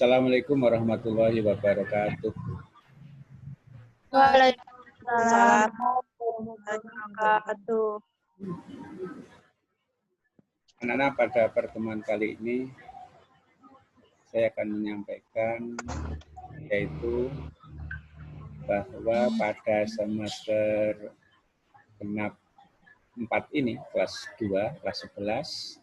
Assalamualaikum warahmatullahi wabarakatuh. Waalaikumsalam warahmatullahi wabarakatuh. Anak-anak, pada pertemuan kali ini saya akan menyampaikan yaitu bahwa pada semester genap 4 ini, kelas 2, kelas 11,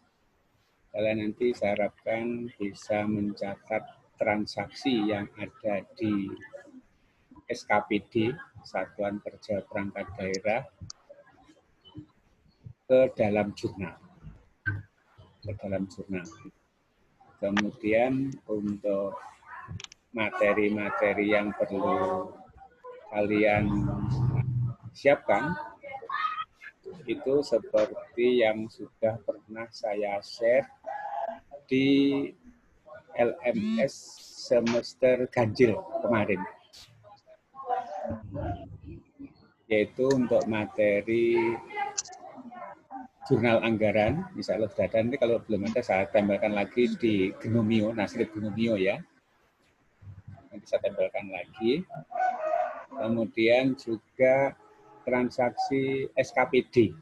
kalian nanti saya harapkan bisa mencatat transaksi yang ada di SKPD, Satuan Kerja Perangkat Daerah, ke dalam jurnal. Kemudian untuk materi-materi yang perlu kalian siapkan, itu seperti yang sudah pernah saya share di LMS semester ganjil kemarin. Yaitu untuk materi jurnal anggaran, misalnya sudah ada, nanti kalau belum ada saya tempelkan lagi di Gnomio, Nasrib Gnomio ya. Nanti saya tempelkan lagi. Kemudian juga transaksi SKPD.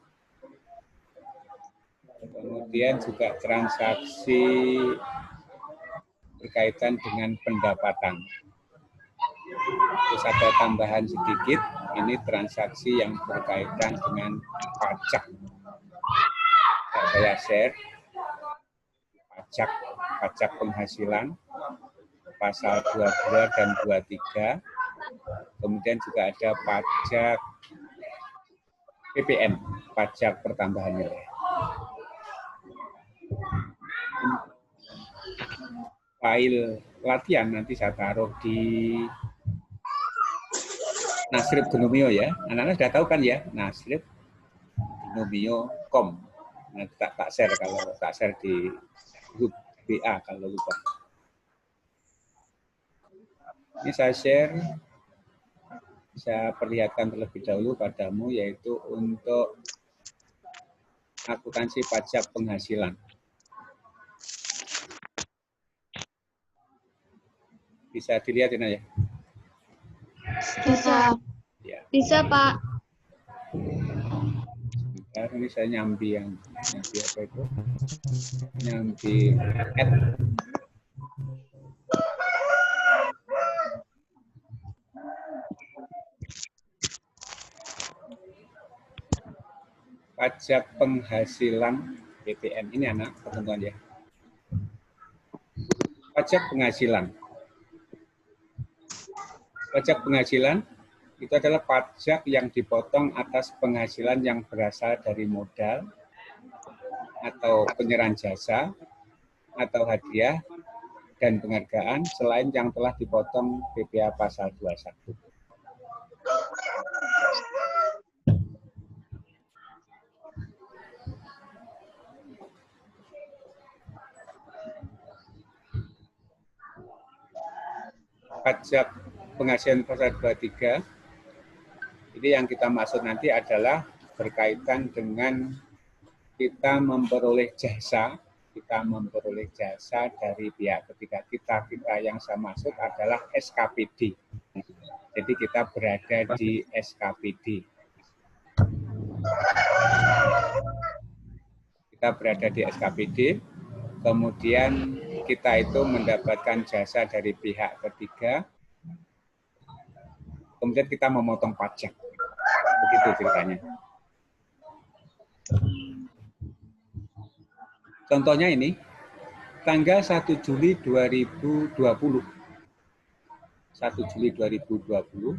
Kemudian juga transaksi berkaitan dengan pendapatan. Terus ada tambahan sedikit, ini transaksi yang berkaitan dengan pajak. Saya share pajak penghasilan, pasal 22 dan 23. Kemudian juga ada pajak PPN, pajak pertambahan nilai. File latihan nanti saya taruh di Nasrib Gnomio ya. Anak-anak sudah tahu kan ya, Nasrib Gnomio.com. Nanti tak share kalau tak share di grup BA kalau lupa. Ini saya share, saya perlihatkan terlebih dahulu padamu, yaitu untuk akuntansi pajak penghasilan. Bisa dilihat ini ya? Bisa. Ya. Bisa, Pak. Sebentar, ini saya nyambi apa itu? Nyambi add. Pajak penghasilan PPN ini anak teman-teman ya. Pajak penghasilan. Pajak penghasilan itu adalah pajak yang dipotong atas penghasilan yang berasal dari modal atau penyerahan jasa atau hadiah dan penghargaan selain yang telah dipotong PPh pasal 21. Pajak penghasilan pasal 23, ini yang kita maksud nanti adalah berkaitan dengan kita memperoleh jasa dari pihak ketiga. Kita yang saya maksud adalah SKPD. Jadi kita berada di SKPD. Kita berada di SKPD, kemudian kita itu mendapatkan jasa dari pihak ketiga, kemudian kita memotong pajak. Begitu ceritanya. Contohnya ini, tanggal 1 Juli 2020. 1 Juli 2020,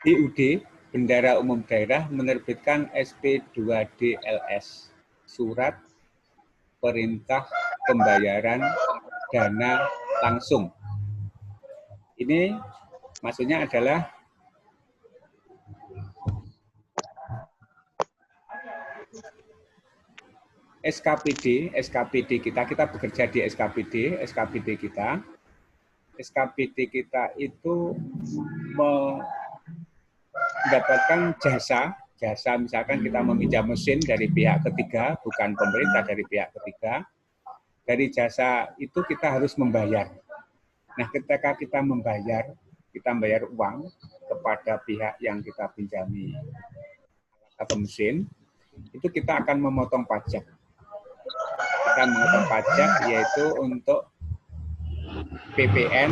BUD, Bendara Umum Daerah, menerbitkan SP2DLS, Surat Perintah Pembayaran Dana Langsung. Ini maksudnya adalah SKPD kita bekerja di SKPD kita itu mendapatkan jasa jasa, misalkan kita meminjam mesin dari pihak ketiga, bukan pemerintah, dari pihak ketiga, dari jasa itu kita harus membayar. Nah, ketika kita membayar uang kepada pihak yang kita pinjami atau mesin, itu kita akan memotong pajak. Kita memotong pajak yaitu untuk PPN,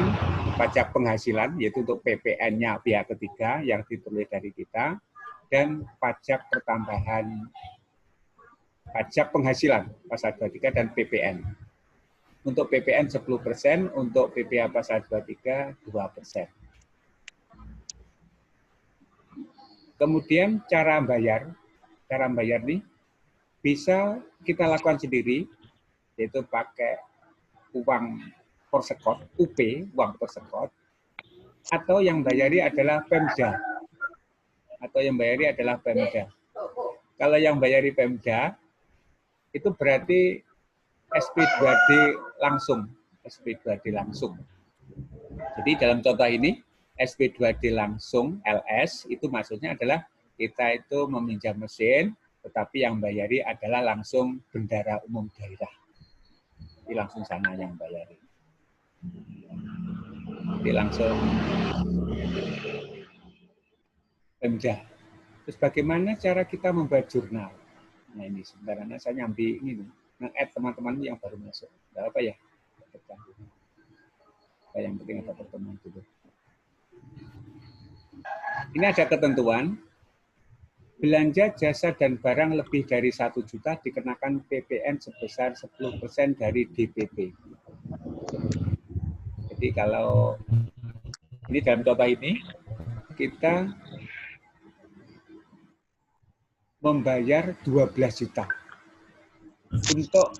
pajak penghasilan, yaitu untuk PPN-nya pihak ketiga yang ditulis dari kita, dan pajak pertambahan, pajak penghasilan pasal 23 dan PPN. Untuk PPN 10%, untuk PPh pasal 23 2%. Kemudian cara bayar nih bisa kita lakukan sendiri, yaitu pakai uang persekot, UP, uang persekot, atau yang bayari adalah Pemda. Kalau yang bayari Pemda, itu berarti SP2D langsung. Jadi dalam contoh ini, SP2D langsung, LS, itu maksudnya adalah kita itu meminjam mesin, tetapi yang bayari adalah langsung bendara umum daerah. Jadi langsung sana yang bayari. Jadi langsung Pemda. Terus bagaimana cara kita membuat jurnal? Nah ini sebenarnya saya nyambi ini, nge-add teman-teman yang baru masuk. Tidak apa ya? Yang penting ada pertemuan dulu. Ini ada ketentuan. Belanja jasa dan barang lebih dari 1 juta dikenakan PPN sebesar 10% dari DPP. Jadi kalau ini dalam contoh ini, kita membayar 12 juta untuk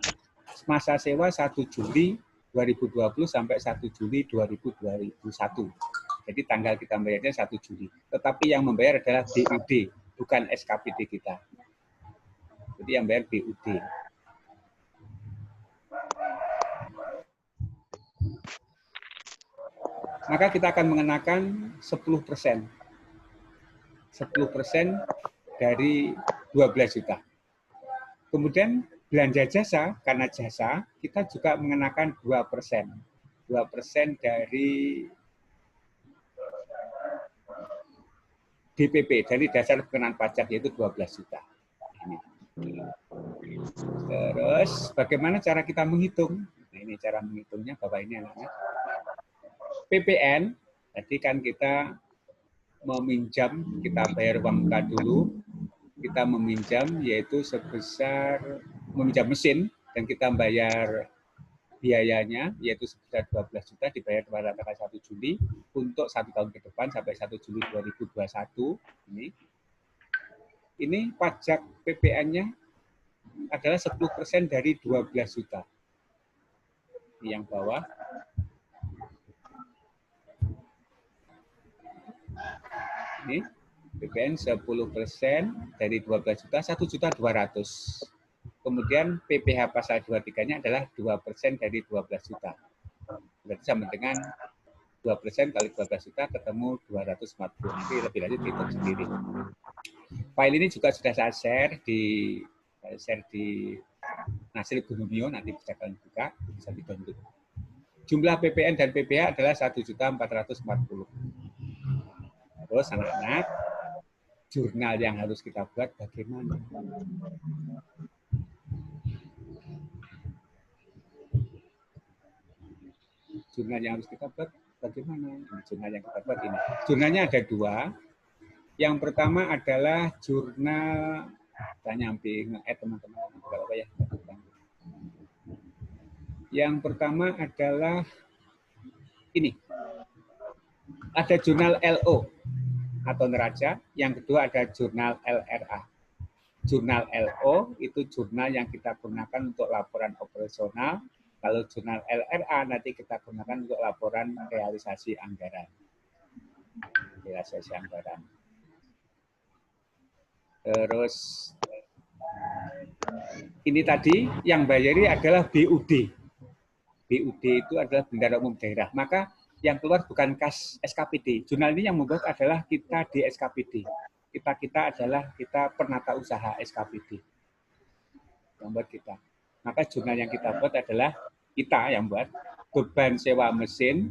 masa sewa 1 Juli 2020 sampai 1 Juli 2021. Jadi tanggal kita bayarnya 1 Juli. Tetapi yang membayar adalah BUD, bukan SKPD kita. Jadi yang bayar BUD. Maka kita akan mengenakan 10%. 10% dari 12 juta. Kemudian belanja jasa, karena jasa, kita juga mengenakan 2%. 2% dari DPP, dari dasar pengenaan pajak, yaitu 12 juta. Ini. Terus, bagaimana cara kita menghitung? Nah, ini cara menghitungnya, Bapak ini anak-anak. PPN, tadi kan kita meminjam, kita bayar uang muka dulu, kita meminjam yaitu sebesar meminjam mesin dan kita bayar biayanya yaitu sebesar 12 juta dibayar pada tanggal 1 Juli untuk 1 tahun ke depan sampai 1 Juli 2021 ini. Ini pajak PPN-nya adalah 10% dari 12 juta. Ini yang bawah. Ini PPN 10% dari 12 juta, 1.200.000. Kemudian PPh pasal 23-nya adalah 2% dari 12 juta. Berarti sama dengan 2% kali 12 juta ketemu 240. Nanti lebih lanjut hitung sendiri. File ini juga sudah saya share di Nasil Gunumio, nanti bisa kalian buka, bisa di-download. Jumlah PPN dan PPh adalah 1.440.000. Terus anak-anak, jurnal yang harus kita buat bagaimana? Jurnal yang harus kita buat bagaimana? Jurnal yang kita buat ini. Jurnalnya ada 2. Yang pertama adalah jurnal, saya nyampi nge-add teman-teman. Apa ya? Yang pertama adalah ini. Ada jurnal LO atau neraca, yang kedua ada jurnal LRA. Jurnal LO itu jurnal yang kita gunakan untuk laporan operasional. Kalau jurnal LRA nanti kita gunakan untuk laporan realisasi anggaran. Terus ini tadi yang bayari adalah BUD. BUD itu adalah bendara umum daerah. Maka yang keluar bukan kas SKPD. Jurnal ini yang membuat adalah kita di SKPD. kita adalah kita penata usaha SKPD. Yang buat kita. Maka jurnal yang kita buat adalah kita yang buat beban sewa mesin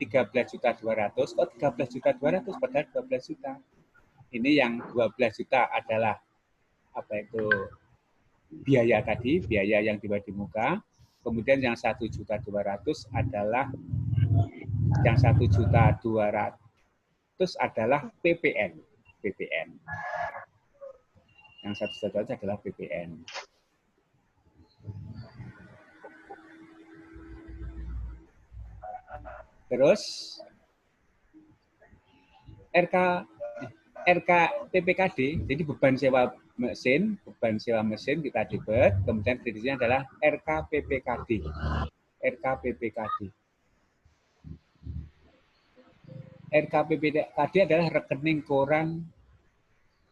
13.200.000. Kok 13.200.000 padahal 12 juta. Ini yang 12 juta adalah apa itu biaya tadi, biaya yang dibuat di muka. Kemudian yang 1.200.000 adalah yang 1.200.000 adalah PPN. PPN. Yang 1.200.000 adalah PPN. Terus RK PPKD, jadi beban sewa mesin kita debit, kemudian kreditnya adalah RK PPKD. RK PPKD. RK PPKD adalah rekening koran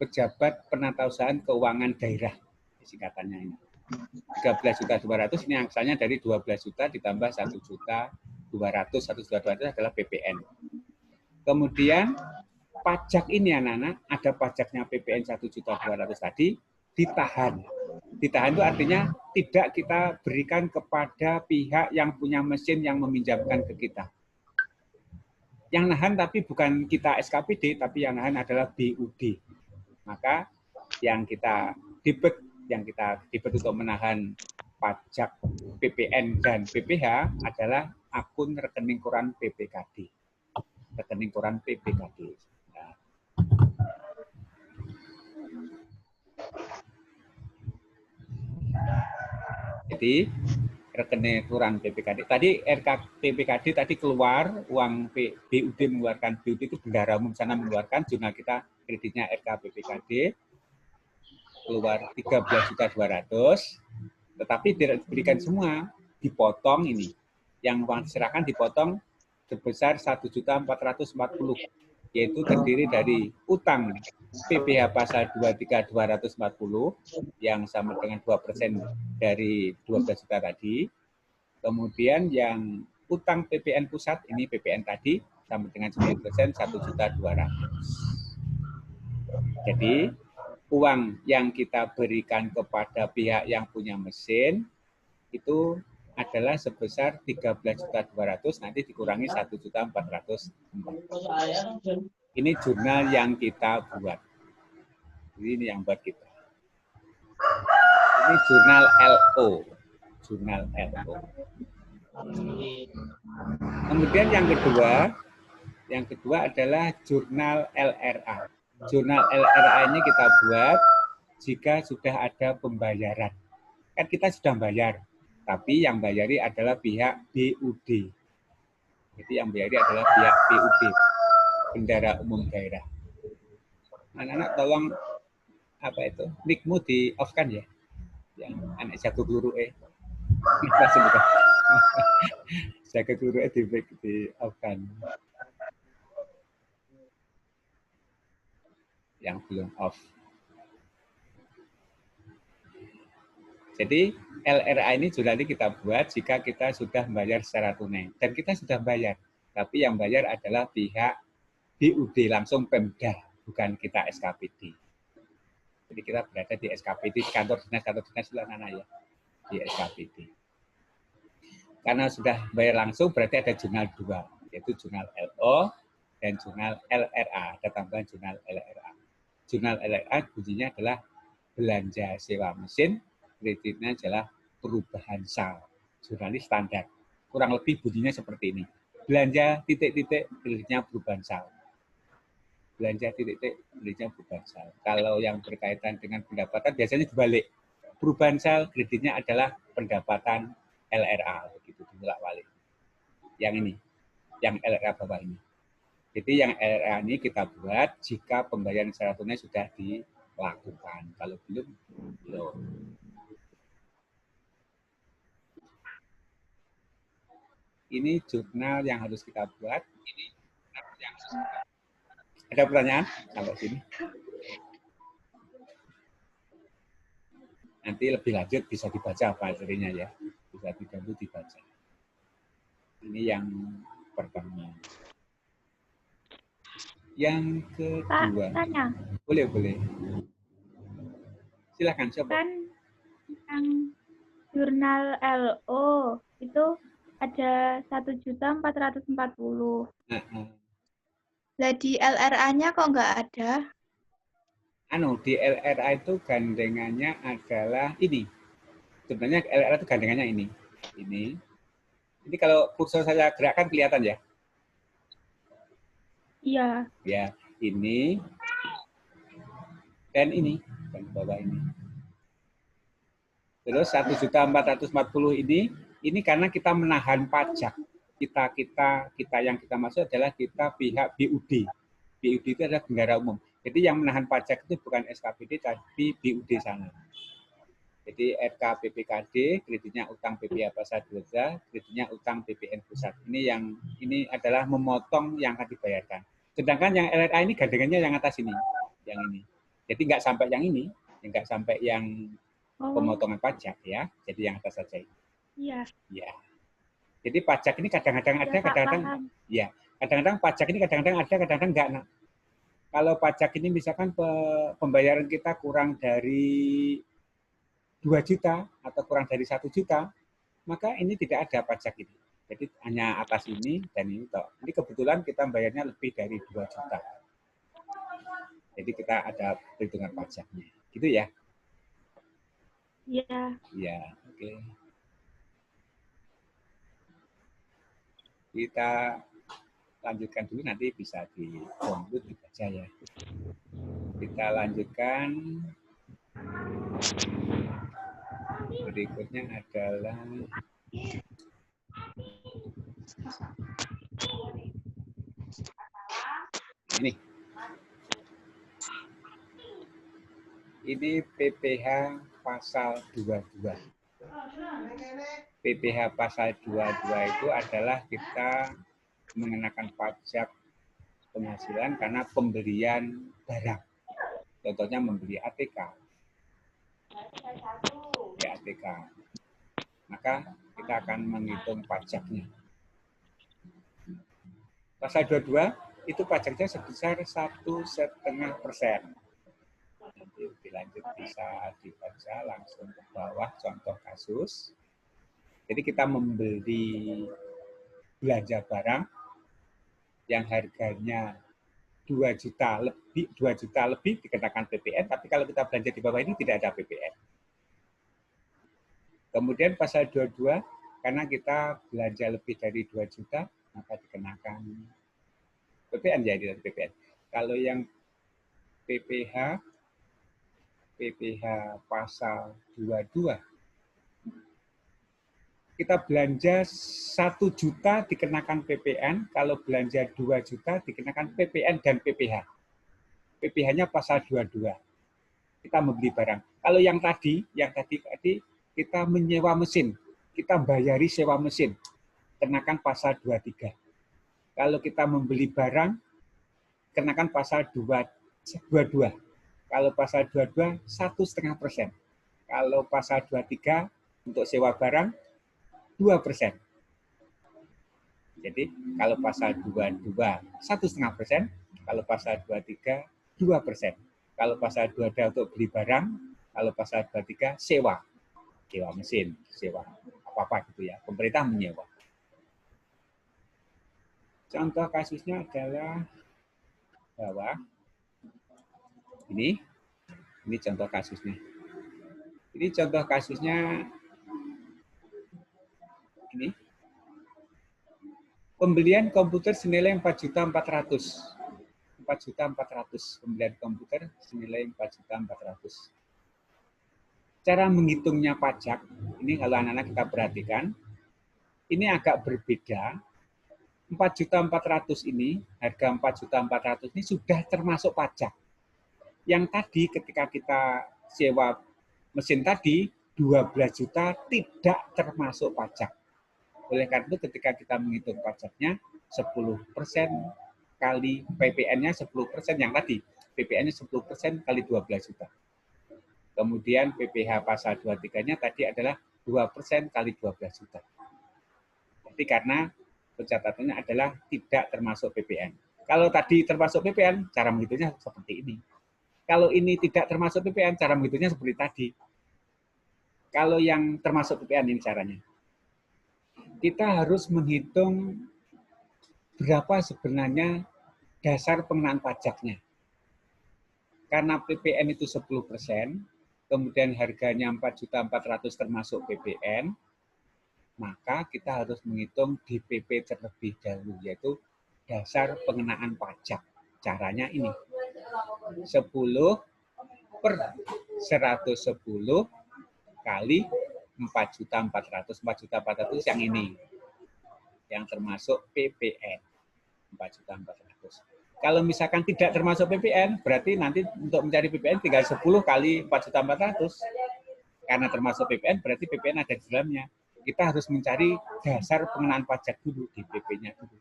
pejabat penatausahaan keuangan daerah, singkatannya ini. 13.200.000 ini asalnya dari 12 juta ditambah 1.200.000. 1.200.000 adalah PPN. Kemudian pajak ini anak-anak, ada pajaknya PPN 1.200.000 tadi, ditahan. Ditahan itu artinya tidak kita berikan kepada pihak yang punya mesin yang meminjamkan ke kita. Yang nahan tapi bukan kita SKPD, tapi yang nahan adalah BUD. Maka yang kita debit untuk menahan pajak PPN dan PPH adalah akun rekening koran PPKD. Rekening koran PPKD. Nah. Jadi rekening koran PPKD. Tadi RK PPKD tadi keluar uang BUD mengeluarkan, BUD itu bendahara umum sana mengeluarkan, jurnal kita kreditnya RK PPKD keluar 13.200.000, tetapi tidak diberikan semua, dipotong ini. Yang uang diserahkan dipotong sebesar 1.440.000, yaitu terdiri dari utang PPh pasal 23.240 yang sama dengan 2% dari 12 juta tadi. Kemudian yang utang PPN pusat, ini PPN tadi, sama dengan 9%, 1.200.000. Jadi, uang yang kita berikan kepada pihak yang punya mesin, itu adalah sebesar 13.200.000, nanti dikurangi 1.440.000. Ini jurnal yang kita buat. Jadi ini yang buat kita. Ini jurnal LO. Jurnal LO. Kemudian yang kedua adalah jurnal LRA. Jurnal LRA ini kita buat jika sudah ada pembayaran. Kan kita sudah bayar, tapi yang bayari adalah pihak BUD. Jadi yang bayari adalah pihak BUD, Bendahara Umum Daerah. Anak-anak tolong apa itu? Mic-mu di off kan ya? Yang anak jago guru jago guru di off kan. Yang belum off. Jadi LRA ini jurnal ini kita buat jika kita sudah membayar secara tunai. Dan kita sudah bayar. Tapi yang bayar adalah pihak BUD, langsung Pemda, bukan kita SKPD. Jadi kita berada di SKPD, di kantor dinas anak ya, di SKPD. Karena sudah bayar langsung, berarti ada jurnal 2, yaitu jurnal LO dan jurnal LRA, ada tambahan jurnal LRA. Jurnal LRA bunyinya adalah belanja sewa mesin, kreditnya adalah perubahan sal. Jurnal ini standar. Kurang lebih bunyinya seperti ini. Belanja titik-titik, kreditnya perubahan sal. Belanja titik-titik, kreditnya perubahan sal. Kalau yang berkaitan dengan pendapatan, biasanya dibalik. Perubahan sal, kreditnya adalah pendapatan LRA. Begitu, bolak-balik. Yang ini, yang LRA bawah ini. Jadi yang LRA ini kita buat jika pembayaran secara tunai sudah dilakukan. Kalau belum, belum. Ini jurnal yang harus kita buat. Ada pertanyaan sampai sini? Nanti lebih lanjut bisa dibaca materinya ya. Bisa dibaca. Ini yang pertama. Yang Pak, kedua. tanya. Boleh, boleh. Silahkan, siapa? Kan yang jurnal LO itu ada 1.440.000. Nah, nah. Lah di LRA-nya kok nggak ada? Di LRA itu gandengannya adalah ini. Sebenarnya LRA itu gandengannya ini. Ini kalau kursor saya gerakkan kelihatan ya? Iya. Ya, ini dan ini dan bawah ini. Terus 1.440.000 ini karena kita menahan pajak. Kita yang kita masuk adalah kita pihak BUD. BUD itu adalah bendahara umum. Jadi yang menahan pajak itu bukan SKPD tapi BUD sana. Jadi RKPPKD, kreditnya utang PPh Pasar 2, kreditnya utang BPN Pusat. Ini adalah memotong yang akan dibayarkan. Sedangkan yang LRA ini gandengannya yang atas ini, yang ini. Jadi nggak sampai yang ini, nggak sampai yang pemotongan pajak ya. Jadi yang atas saja ini. Iya. Ya. Jadi pajak ini kadang-kadang ada, kadang-kadang ya. Kadang-kadang pajak ini kadang-kadang ada, kadang-kadang enggak. Nah, kalau pajak ini misalkan pembayaran kita kurang dari 2 juta atau kurang dari 1 juta, maka ini tidak ada pajak ini. Jadi hanya atas ini dan ini toh. Ini kebetulan kita bayarnya lebih dari 2 juta. Jadi kita ada perhitungan pajaknya. Gitu ya? Iya. Iya, oke. Kita lanjutkan dulu, nanti bisa di-download dibaca ya. Kita lanjutkan. Berikutnya adalah ini. Ini PPh pasal 22. PPh pasal 22 itu adalah kita mengenakan pajak penghasilan karena pembelian barang. Contohnya membeli ATK. Ya, ATK. Maka kita akan menghitung pajaknya. Pasal 22 itu pajaknya sebesar 1,5%. Nanti lebih lanjut bisa dibaca langsung ke bawah contoh kasus. Jadi kita membeli belanja barang yang harganya 2 juta lebih dikenakan PPN, tapi kalau kita belanja di bawah ini tidak ada PPN. Kemudian pasal 22, karena kita belanja lebih dari 2 juta, maka dikenakan PPN ya, dari PPN. Kalau yang PPh pasal 22, kita belanja 1 juta dikenakan PPN, kalau belanja 2 juta dikenakan PPN dan PPh. PPh-nya pasal 22. Kita membeli barang. Kalau yang tadi kita menyewa mesin, kita bayari sewa mesin, kenakan pasal 23. Kalau kita membeli barang, kenakan pasal 22. Kalau pasal 22, 1,5%. Kalau pasal 23, untuk sewa barang, 2%. Jadi, kalau pasal 22, 1,5%. Kalau pasal 23, 2%. Kalau pasal 22 untuk beli barang, kalau pasal 23, sewa mesin, sewa apa-apa gitu ya. Pemerintah menyewa. Contoh kasusnya adalah bawah. Ini contoh kasusnya. Ini contoh kasusnya ini. Pembelian komputer senilai 4.400.000. 4.400.000 pembelian komputer senilai 4.400.000. Cara menghitungnya pajak, ini kalau anak-anak kita perhatikan, ini agak berbeda. 4.400.000 ini, harga 4.400.000 ini sudah termasuk pajak. Yang tadi ketika kita sewa mesin tadi, 12 juta tidak termasuk pajak. Oleh karena itu ketika kita menghitung pajaknya, 10% kali PPN-nya 10% yang tadi. PPN-nya 10% kali 12 juta. Kemudian PPh pasal 23-nya tadi adalah 2% kali 12 juta. Jadi karena pencatatannya adalah tidak termasuk PPN. Kalau tadi termasuk PPN, cara menghitungnya seperti ini. Kalau ini tidak termasuk PPN, cara menghitungnya seperti tadi. Kalau yang termasuk PPN ini caranya. Kita harus menghitung berapa sebenarnya dasar pengenaan pajaknya. Karena PPN itu 10%, kemudian harganya 4.400.000 termasuk PPN, maka kita harus menghitung DPP terlebih dahulu, yaitu dasar pengenaan pajak. Caranya ini, 10 per 110 kali 4.400.000. 4.400.000 yang ini, yang termasuk PPN, 4.400.000. Kalau misalkan tidak termasuk PPN, berarti nanti untuk mencari PPN tinggal 10 kali 4.400.000. Karena termasuk PPN, berarti PPN ada di dalamnya. Kita harus mencari dasar pengenaan pajak dulu, di PP-nya dulu.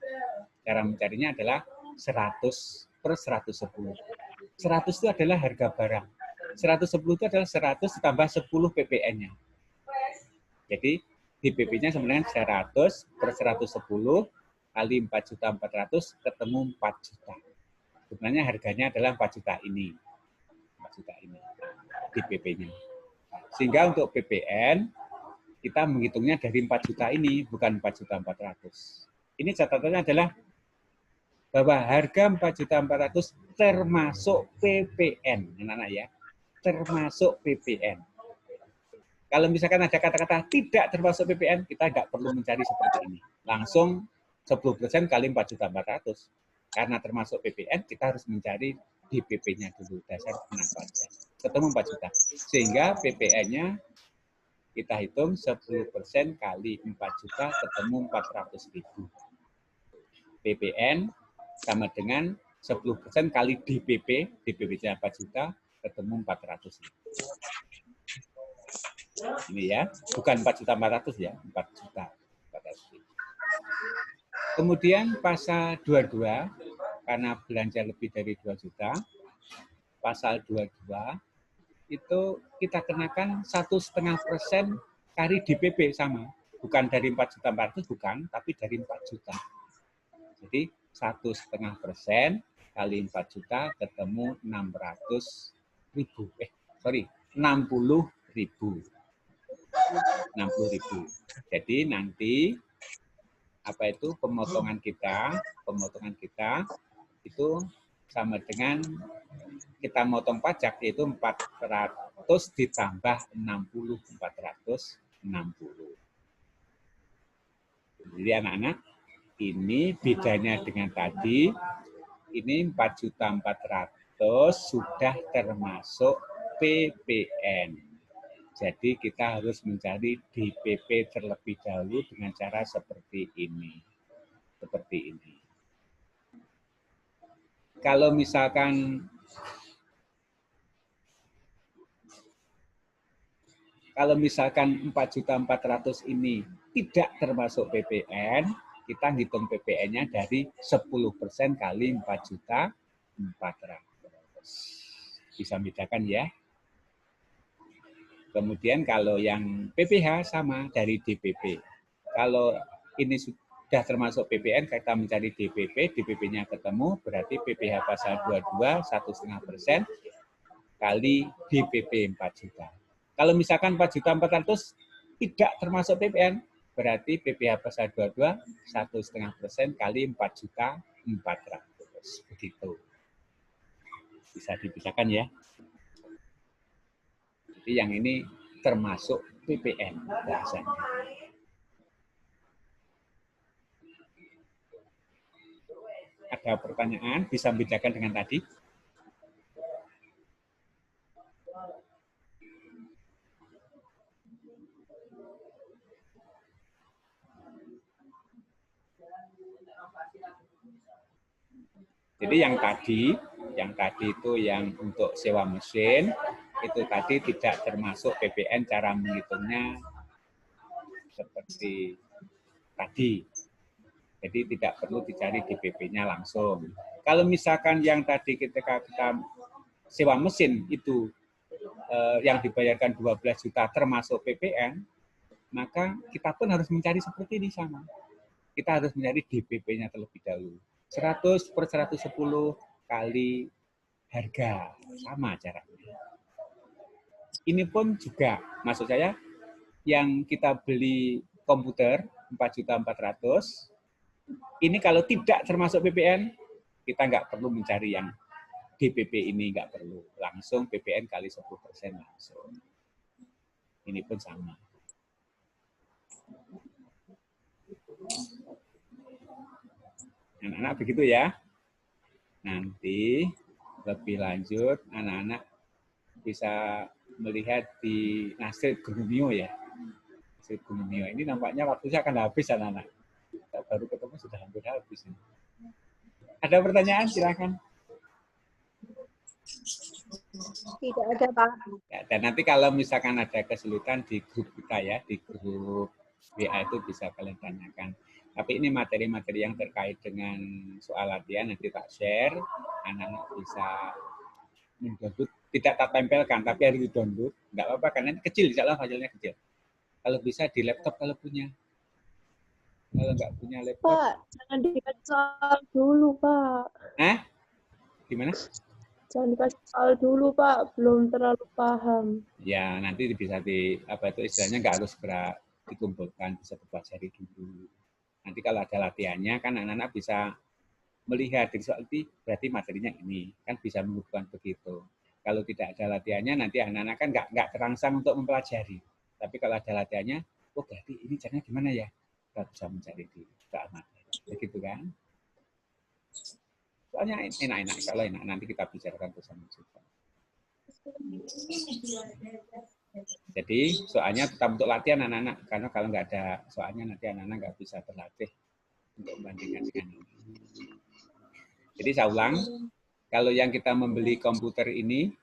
Cara mencarinya adalah 100 per 110. 100 itu adalah harga barang. 110 itu adalah 100 ditambah 10 PPN-nya. Jadi DPP-nya sebenarnya 100 per 110 kali 4.400.000 ketemu 4 juta. Sebenarnya harganya adalah 4 juta ini. 4 juta ini DPP-nya. Sehingga untuk PPN kita menghitungnya dari 4 juta ini, bukan 4.400.000. Ini catatannya adalah bahwa harga 4.400.000 termasuk PPN, anak-anak ya, termasuk PPN. Kalau misalkan ada kata-kata tidak termasuk PPN, kita nggak perlu mencari seperti ini. Langsung 10% kali 4.400.000. Karena termasuk PPN, kita harus mencari DPP-nya dulu, dasar pengenaan pajak. Ketemu 4 juta. Sehingga PPN-nya kita hitung 10% kali 4 juta ketemu 400.000. PPN sama dengan 10% kali DPP, DPP-nya 4 juta ketemu 400.000. Ini ya, bukan 4.400.000 ya, 4 juta. 400.000. Kemudian pasal 22, karena belanja lebih dari 2 juta, pasal 22 itu kita kenakan 1,5% kali DPP sama. Bukan dari 4.400.000, bukan, tapi dari 4 juta. Jadi 1,5% kali 4 juta ketemu 60.000. 60.000. Jadi nanti apa itu pemotongan kita itu sama dengan kita motong pajak, yaitu 400 ditambah 60, 460. Jadi anak-anak, ini bedanya dengan tadi, ini 4.400.000 sudah termasuk PPN. Jadi kita harus mencari DPP terlebih dahulu dengan cara seperti ini. Seperti ini. Kalau misalkan 4.400.000 ini tidak termasuk PPN, kita hitung PPN-nya dari 10% kali 4.400.000. Bisa bedakan ya. Kemudian kalau yang PPH sama dari DPP. Kalau ini sudah termasuk PPN, kita mencari DPP, DPP-nya ketemu, berarti PPH pasal 22, 1,5% kali DPP 4 juta. Kalau misalkan 4.400.000 tidak termasuk PPN, berarti PPH pasal 22, 1,5% kali 4.400.000. Begitu. Bisa dibedakan ya. Jadi yang ini termasuk PPN bahasanya. Ada pertanyaan? Bisa bedakan dengan tadi? Jadi yang tadi itu yang untuk sewa mesin, itu tadi tidak termasuk PPN, cara menghitungnya seperti tadi. Jadi tidak perlu dicari DPP-nya langsung. Kalau misalkan yang tadi ketika kita sewa mesin itu yang dibayarkan 12 juta termasuk PPN, maka kita pun harus mencari seperti ini sama. Kita harus mencari DPP-nya terlebih dahulu. 100 per 110 kali harga. Sama caranya. Ini pun juga, maksud saya, yang kita beli komputer 4.400.000, ini kalau tidak termasuk PPN, kita nggak perlu mencari yang DPP ini, nggak perlu. Langsung PPN kali 10% langsung. Ini pun sama. Anak-anak begitu ya. Nanti lebih lanjut, anak-anak bisa melihat di Nasir Gunumio ya. Nasir Gunumio ini nampaknya waktunya akan habis anak-anak. Baru ketemu sudah hampir habis. Ada pertanyaan? Silakan. Tidak ada, Pak. Ya, dan nanti kalau misalkan ada kesulitan di grup kita ya, di grup WA itu bisa kalian tanyakan. Tapi ini materi-materi yang terkait dengan soal latihan nanti tak share, anak-anak bisa mendownload, tidak tak tempelkan, tapi harus di-download. Enggak apa-apa, karena ini kecil, insya Allah hasilnya kecil. Kalau bisa di laptop kalau punya. Kalau nggak punya laptop. Pak, jangan dikasih soal dulu, Pak. Gimana? Jangan dikasih soal dulu, Pak. Belum terlalu paham. Ya, nanti bisa istilahnya nggak harus segera dikumpulkan, bisa dipelajari dulu. Nanti kalau ada latihannya, kan anak-anak bisa melihat dari soal itu, berarti materinya ini. Kan bisa mengumpulkan begitu. Kalau tidak ada latihannya, nanti anak-anak kan nggak terangsang untuk mempelajari. Tapi kalau ada latihannya, oh berarti ini caranya gimana ya? Kita bisa mencari di materi. Begitu kan? Soalnya enak-enak, kalau enak nanti kita bicarakan bersama juga. Jadi soalnya tetap untuk latihan anak-anak, karena kalau nggak ada soalnya nanti anak-anak nggak bisa berlatih untuk membandingkan dengan ini. Jadi saya ulang, kalau yang kita membeli komputer ini,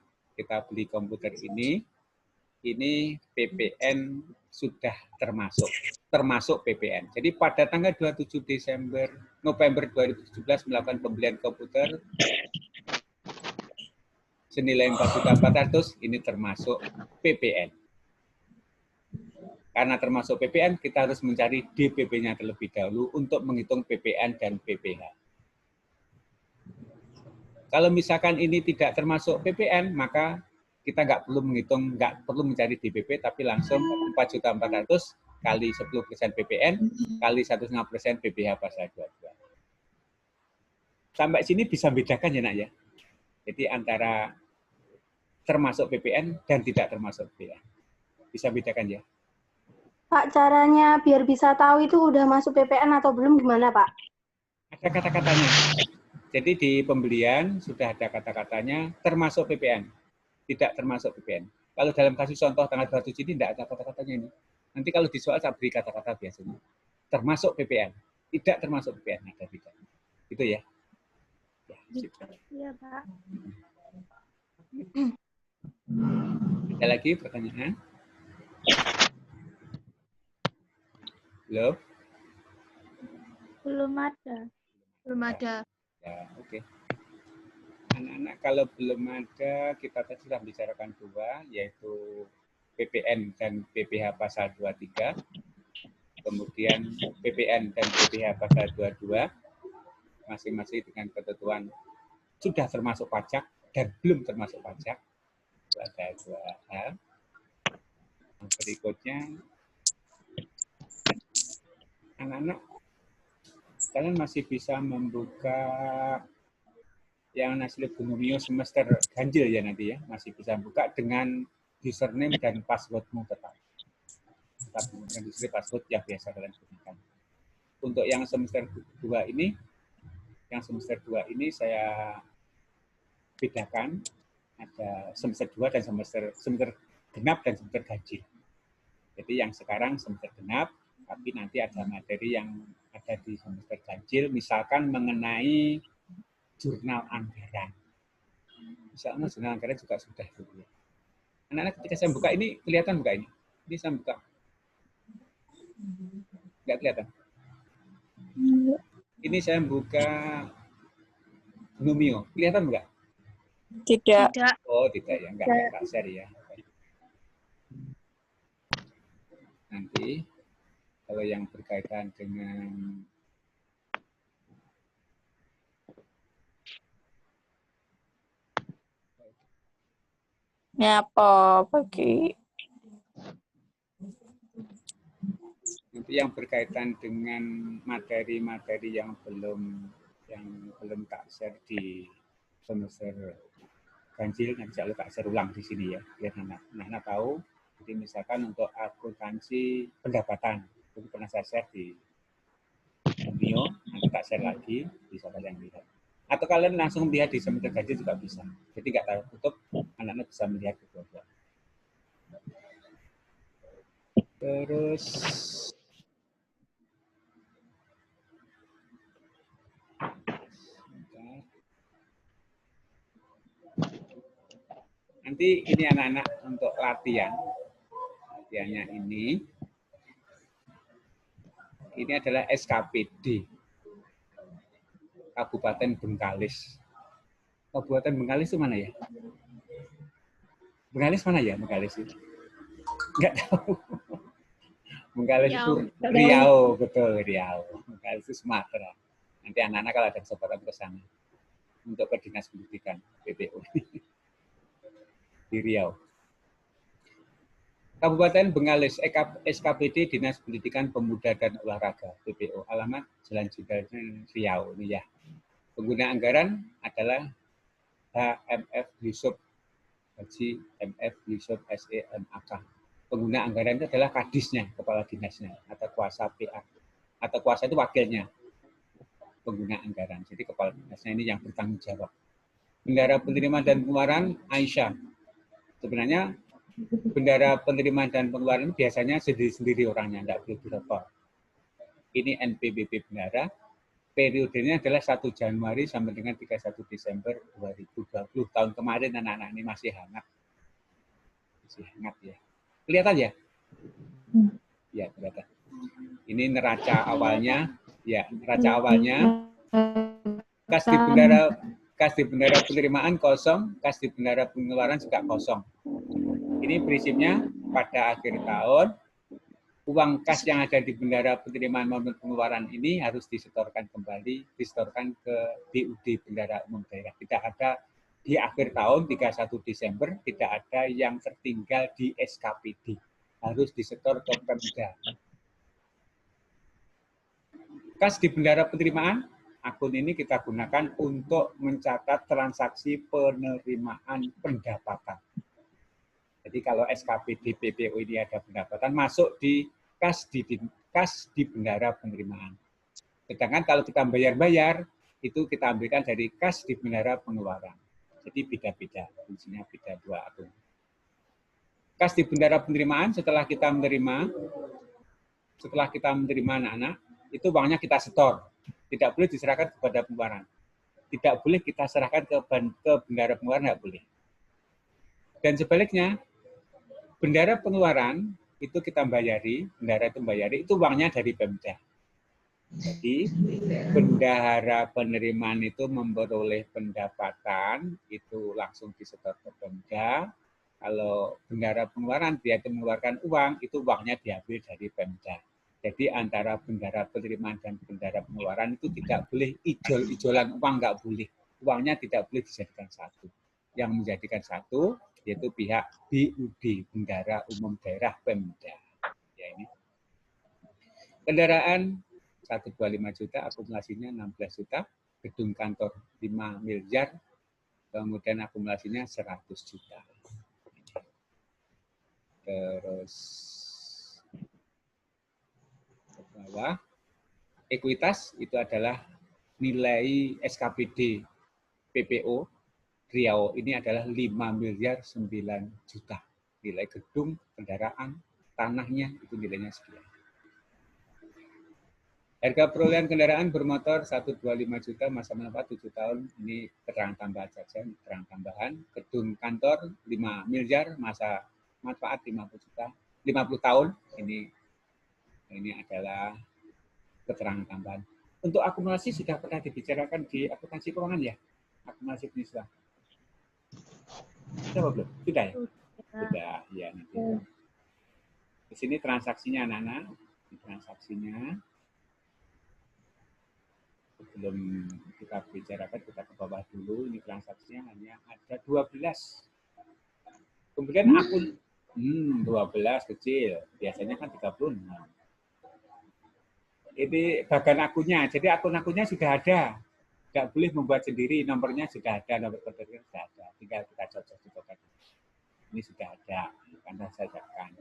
ini PPN sudah termasuk PPN. Jadi pada tanggal 27 November 2017 melakukan pembelian komputer senilai 4.400.000, ini termasuk PPN. Karena termasuk PPN, kita harus mencari DPP-nya terlebih dahulu untuk menghitung PPN dan PPH. Kalau misalkan ini tidak termasuk PPN, maka kita nggak perlu mencari DPP, tapi langsung 4.400.000 kali 10% PPN kali 1,5% PPH pasal 22. Sampai sini bisa bedakan ya nak ya. Jadi antara termasuk PPN dan tidak termasuk PPN. Bisa bedakan ya. Pak, caranya biar bisa tahu itu udah masuk PPN atau belum gimana, Pak? Ada kata-katanya. Jadi di pembelian sudah ada kata-katanya termasuk PPN, tidak termasuk PPN. Kalau dalam kasus contoh tanggal 27 ini tidak ada kata-katanya ini. Nanti kalau di soal saya beri kata-kata biasanya. Termasuk PPN, tidak termasuk PPN, ada tidak. Gitu ya. Iya, Pak. Ada lagi pertanyaan? Belum? Belum ada. Belum ada. Ya, oke. Anak-anak kalau belum ada, kita tadi sudah bicarakan dua, yaitu PPN dan PPH pasal 23. Kemudian PPN dan PPH pasal 22, masing-masing dengan ketentuan sudah termasuk pajak dan belum termasuk pajak. Itu ada dua hal. Yang berikutnya, anak-anak, kalian masih bisa membuka yang Nasir Gunumio semester ganjil ya nanti ya, masih bisa buka dengan username dan passwordmu tetap. Dengan username password yang biasa kalian gunakan. Untuk yang semester 2 ini, saya bedakan ada semester 2 dan semester genap dan semester ganjil. Jadi yang sekarang semester genap, tapi nanti ada materi yang ada di semester ganjil, misalkan mengenai jurnal anggaran. Misalnya jurnal anggaran juga sudah. Anak-anak ketika saya buka ini, kelihatan buka ini? Ini saya buka. Nggak kelihatan? Ini saya buka Gunumio. Kelihatan nggak? Tidak. Oh, tidak ya. Nggak share ya. Nanti, kalau yang berkaitan dengan Nyapa pagi. Nanti yang berkaitan dengan materi-materi yang belum tak share di semester ganjil, nanti saya tak share ulang di sini ya, biar anak-anak tahu. Jadi misalkan untuk akuntansi pendapatan, itu pernah saya share di Mio, nanti tak share lagi, bisa kalian lihat. Atau kalian langsung lihat di semester ganjil juga bisa. Jadi nggak tertutup, anak-anak bisa melihat kedua-dua. Terus nanti ini anak-anak untuk latihannya ini adalah SKPD Kabupaten Bengkalis. Kabupaten Bengkalis itu mana ya? Bengkalis mana ya? Bengkalis itu nggak tahu. Bengkalis itu Riau, betul Riau. Bengkalis itu Sumatera. Nanti anak-anak kalau ada kesempatan ke sana untuk ke Dinas Pendidikan PPO di Riau. Kabupaten Bengkalis, SKPD Dinas Pendidikan Pemuda dan Olahraga PPO. Alamat Jalan Jenderal Riau ini ya. Pengguna anggaran adalah HMF Yusuf Haji MF Yusuf SEMAK. Pengguna anggaran itu adalah kadisnya, kepala dinasnya, atau kuasa PA. Atau kuasa itu wakilnya, pengguna anggaran. Jadi kepala dinasnya ini yang bertanggung jawab. Bendara penerimaan dan pengeluaran Aisyah. Sebenarnya bendara penerimaan dan pengeluaran biasanya sendiri-sendiri orangnya, tidak boleh direpot. Ini NPWP bendara. Periodenya adalah 1 Januari sampai dengan 31 Desember 2020. Tahun kemarin anak-anak ini masih hangat. Masih hangat ya. Kelihatan ya? Ya, kelihatan. Ini neraca awalnya. Ya, neraca awalnya. Kas di bendara penerimaan kosong, kas di bendara pengeluaran juga kosong. Ini prinsipnya pada akhir tahun, uang kas yang ada di bendara penerimaan maupun pengeluaran ini harus disetorkan kembali, disetorkan ke BUD Bendara Umum Daerah. Tidak ada di akhir tahun 31 Desember, tidak ada yang tertinggal di SKPD. Harus disetor ke Pemda. Kas di bendara penerimaan, akun ini kita gunakan untuk mencatat transaksi penerimaan pendapatan. Jadi kalau SKPD PPO ini ada pendapatan, masuk di kas di bendara penerimaan. Sedangkan kalau kita bayar-bayar, itu kita ambilkan dari kas di bendara pengeluaran. Jadi beda-beda, fungsinya beda dua akun. Kas di bendara penerimaan setelah kita menerima anak-anak, itu uangnya kita setor. Tidak boleh diserahkan kepada pengeluaran. Tidak boleh kita serahkan ke bendara pengeluaran, tidak boleh. Dan sebaliknya, bendara pengeluaran itu kita bayari, bendara itu membayari, itu uangnya dari Pemda. Jadi bendahara penerimaan itu memperoleh pendapatan, itu langsung disetor ke Pemda. Kalau bendahara pengeluaran, dia itu mengeluarkan uang, itu uangnya diambil dari Pemda. Jadi antara bendahara penerimaan dan bendahara pengeluaran itu tidak boleh ijol-ijolan uang, nggak boleh. Uangnya tidak boleh dijadikan satu. Yang menjadikan satu, yaitu pihak BUD, Bendara Umum Daerah Pemda. Ya, ini. Kendaraan 125 juta, akumulasinya 16 juta, gedung kantor 5 miliar, kemudian akumulasinya 100 juta. Terus ke bawah, ekuitas itu adalah nilai SKPD PPO Riau ini adalah 5 miliar 9 juta. Nilai gedung, kendaraan, tanahnya itu nilainya sekian. Harga perolehan kendaraan bermotor 125 juta, masa manfaat 7 tahun. Ini keterangan tambahan saja, keterangan tambahan. Gedung kantor 5 miliar, masa manfaat 50 juta, 50 tahun. Ini adalah keterangan tambahan. Untuk akumulasi sudah pernah dibicarakan di akuntansi keuangan ya? Akumulasi penyusuan. Sudah belum? Sudah ya? Sudah, ya nanti. Di sini transaksinya anak-anak. Transaksinya. Sebelum kita bicarakan, kita ke bawah dulu. Ini transaksinya hanya ada 12. Kemudian akun 12 kecil, biasanya kan 36. Ini bagian akunnya, jadi akun-akunnya sudah ada. Tidak boleh membuat sendiri, nomornya sudah ada, nomor kontaknya sudah ada. Tinggal kita cocok-cocokkan. Ini sudah ada, karena saya siapkan.